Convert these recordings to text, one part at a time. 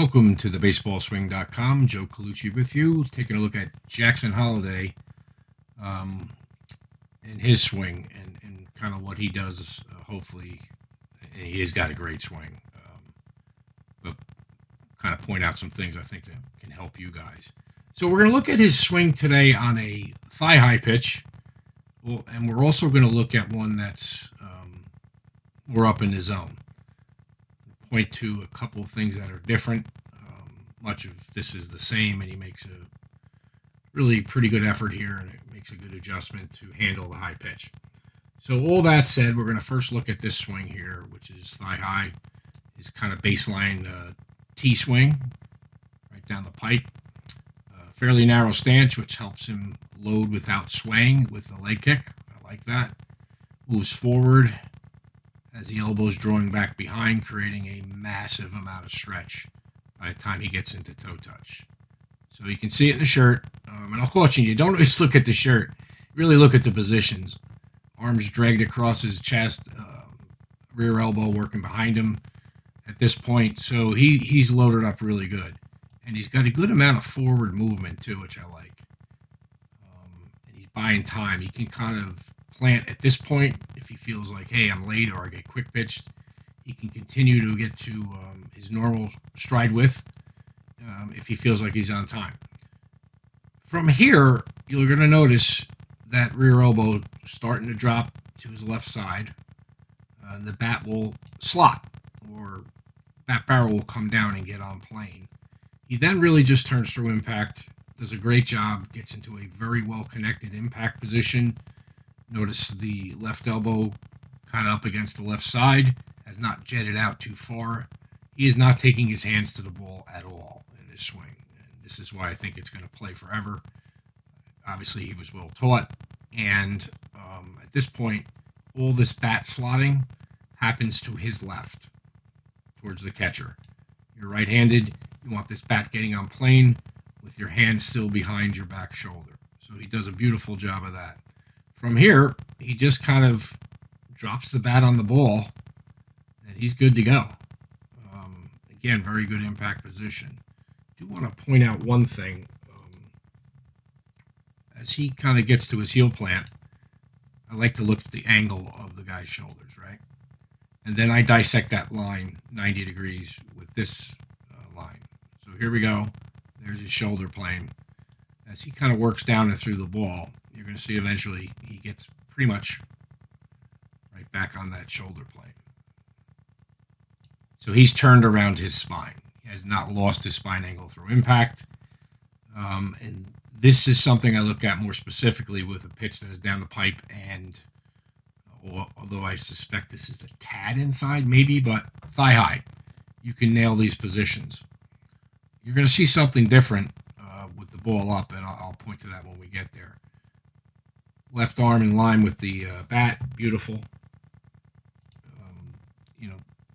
Welcome to the BaseballSwing.com. Joe Colucci with you, taking a look at Jackson Holliday um, and his swing and kind of what he does. Hopefully, and he has got a great swing, but kind of point out some things I think that can help you guys. So we're going to look at his swing today on a thigh-high pitch, and we're also going to look at one that's more up in the zone. Point to a couple of things that are different. Much of this is the same, and he makes a really pretty good effort here, and it makes a good adjustment to handle the high pitch. So all that said, we're going to first look at this swing here, which is thigh high, his kind of baseline T swing, right down the pipe. Fairly narrow stance, which helps him load without swaying with the leg kick. I like that. Moves forward as the elbow's drawing back behind, creating a massive amount of stretch by the time he gets into toe touch. So you can see it in the shirt. And I'll caution you, don't just look at the shirt. Really look at the positions. Arms dragged across his chest, rear elbow working behind him at this point. So he's loaded up really good. And he's got a good amount of forward movement, too, which I like. And he's buying time. He can kind of plant at this point if he feels like, hey, I'm late or I get quick pitched. He can continue to get to his normal stride width if he feels like he's on time. From here, you're going to notice that rear elbow starting to drop to his left side. The bat will slot, or bat barrel will come down and get on plane. He then really just turns through impact, does a great job, gets into a very well-connected impact position. Notice the left elbow kind of up against the left side, has not jetted out too far. He is not taking his hands to the ball at all in his swing. And this is why I think it's going to play forever. Obviously, he was well taught. And at this point, all this bat slotting happens to his left, towards the catcher. You're right-handed. You want this bat getting on plane with your hand still behind your back shoulder. So he does a beautiful job of that. From here, he just kind of drops the bat on the ball, and he's good to go. Again, very good impact position. I do want to point out one thing. As he kind of gets to his heel plant, I like to look at the angle of the guy's shoulders, right? And then I dissect that line 90 degrees with this line. So here we go. There's his shoulder plane. As he kind of works down and through the ball, you're going to see eventually he gets pretty much right back on that shoulder plane. So he's turned around his spine. He has not lost his spine angle through impact. And this is something I look at more specifically with a pitch that is down the pipe, and although I suspect this is a tad inside maybe, but thigh high, you can nail these positions. You're going to see something different with the ball up, and I'll point to that when we get there. Left arm in line with the bat, beautiful.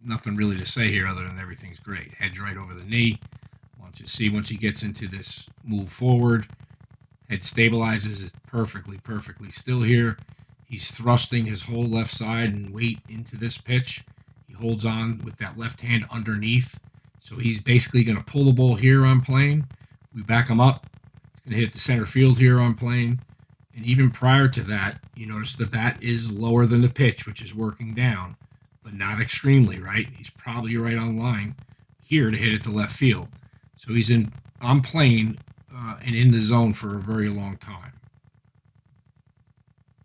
Nothing really to say here other than everything's great. Head's right over the knee. Once he gets into this move forward, head stabilizes. It's perfectly still here. He's thrusting his whole left side and weight into this pitch. He holds on with that left hand underneath. So he's basically going to pull the ball here on plane. We back him up. He's going to hit the center field here on plane. And even prior to that, you notice the bat is lower than the pitch, which is working down, but not extremely, right? He's probably right on line here to hit it to left field. So he's on plane and in the zone for a very long time.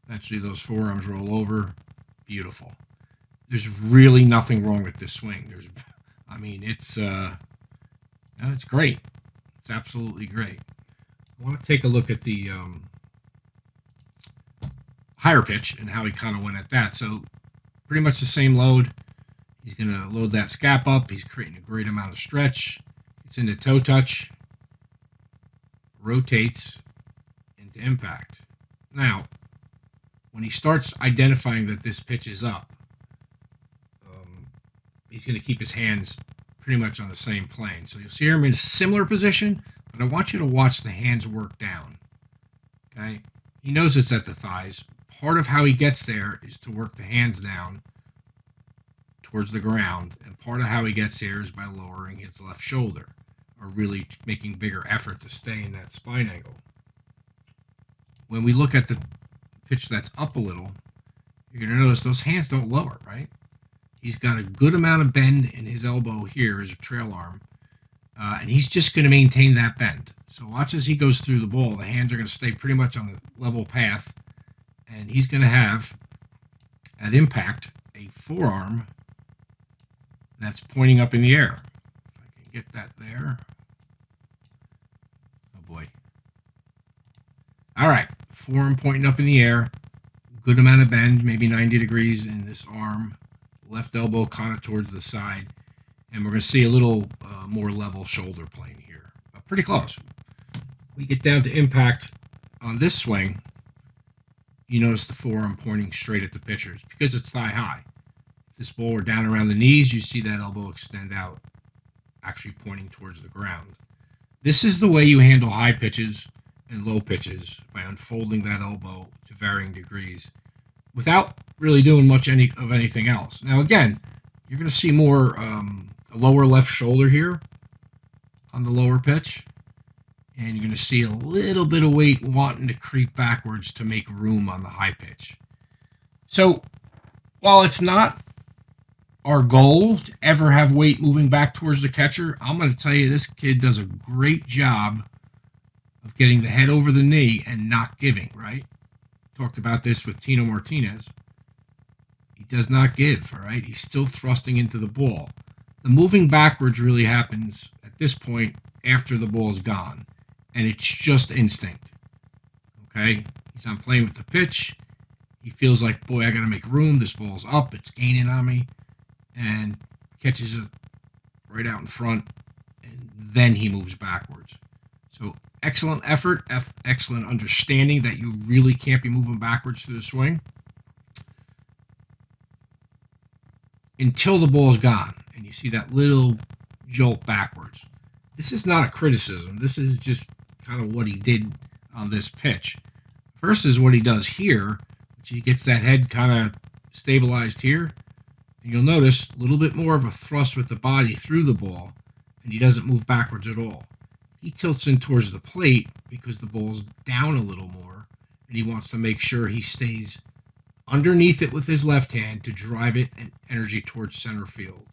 Eventually, those forearms roll over. Beautiful. There's really nothing wrong with this swing. It's great. It's absolutely great. I want to take a look at the higher pitch and how he kind of went at that. So pretty much the same load. He's going to load that scap up. He's creating a great amount of stretch. It's into toe touch. Rotates into impact. Now, when he starts identifying that this pitch is up, he's going to keep his hands pretty much on the same plane. So you'll see him in a similar position, but I want you to watch the hands work down. Okay? He knows it's at the thighs. Part of how he gets there is to work the hands down towards the ground. And part of how he gets there is by lowering his left shoulder, or really making bigger effort to stay in that spine angle. When we look at the pitch that's up a little, you're going to notice those hands don't lower, right? He's got a good amount of bend in his elbow here as a trail arm, and he's just going to maintain that bend. So watch as he goes through the ball. The hands are going to stay pretty much on the level path, and he's going to have, at impact, a forearm that's pointing up in the air. If I can get that there. Oh, boy. All right, forearm pointing up in the air. Good amount of bend, maybe 90 degrees in this arm. Left elbow kind of towards the side. And we're going to see a little more level shoulder plane here. Pretty close. We get down to impact on this swing. You notice the forearm pointing straight at the pitcher. It's because it's thigh high. If this ball were down around the knees, you see that elbow extend out, actually pointing towards the ground. This is the way you handle high pitches and low pitches, by unfolding that elbow to varying degrees without really doing much of anything else. Now, again, you're going to see more a lower left shoulder here on the lower pitch, and you're going to see a little bit of weight wanting to creep backwards to make room on the high pitch. So while it's not our goal to ever have weight moving back towards the catcher, I'm going to tell you this kid does a great job of getting the head over the knee and not giving, right? Talked about this with Tino Martinez. He does not give, all right? He's still thrusting into the ball. The moving backwards really happens at this point after the ball's gone, and it's just instinct, okay? He's not playing with the pitch. He feels like, boy, I got to make room. This ball's up. It's gaining on me, and catches it right out in front, and then he moves backwards. So excellent effort, excellent understanding that you really can't be moving backwards through the swing until the ball's gone and you see that little jolt backwards. This is not a criticism. This is just kind of what he did on this pitch versus what he does here, which he gets that head kind of stabilized here. And you'll notice a little bit more of a thrust with the body through the ball, and he doesn't move backwards at all. He tilts in towards the plate because the ball's down a little more, and he wants to make sure he stays underneath it with his left hand to drive it and energy towards center field.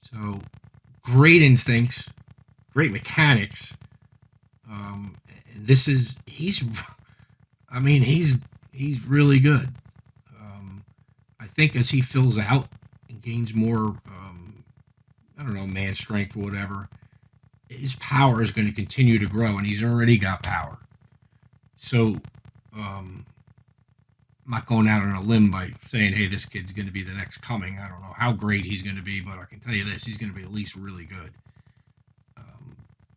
So great instincts, great mechanics. And this is, he's really good. I think as he fills out and gains more, man strength or whatever, his power is going to continue to grow, and he's already got power. So I'm not going out on a limb by saying, hey, this kid's going to be the next coming. I don't know how great he's going to be, but I can tell you this, he's going to be at least really good.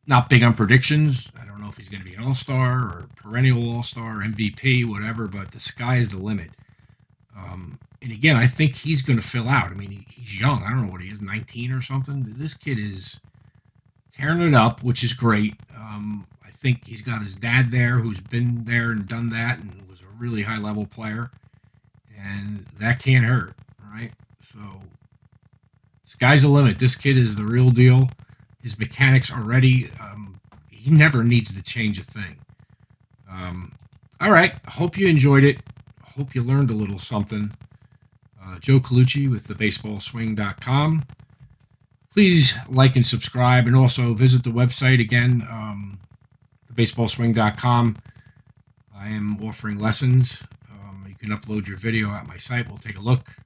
Not big on predictions. I don't know if he's going to be an all-star or perennial all-star, MVP, whatever, but the sky is the limit. And again, I think he's going to fill out. I mean, he's young. I don't know what he is, 19 or something. This kid is tearing it up, which is great. I think he's got his dad there who's been there and done that and was a really high-level player. And that can't hurt, right? So sky's the limit. This kid is the real deal. His mechanics already, he never needs to change a thing. All right. I hope you enjoyed it. I hope you learned a little something. Joe Colucci with thebaseballswing.com. Please like and subscribe, and also visit the website again, thebaseballswing.com. I am offering lessons. You can upload your video at my site. We'll take a look,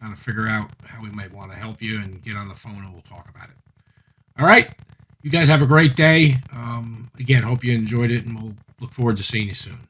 kind of figure out how we might want to help you, and get on the phone and we'll talk about it. All right. You guys have a great day. Again, hope you enjoyed it, and we'll look forward to seeing you soon.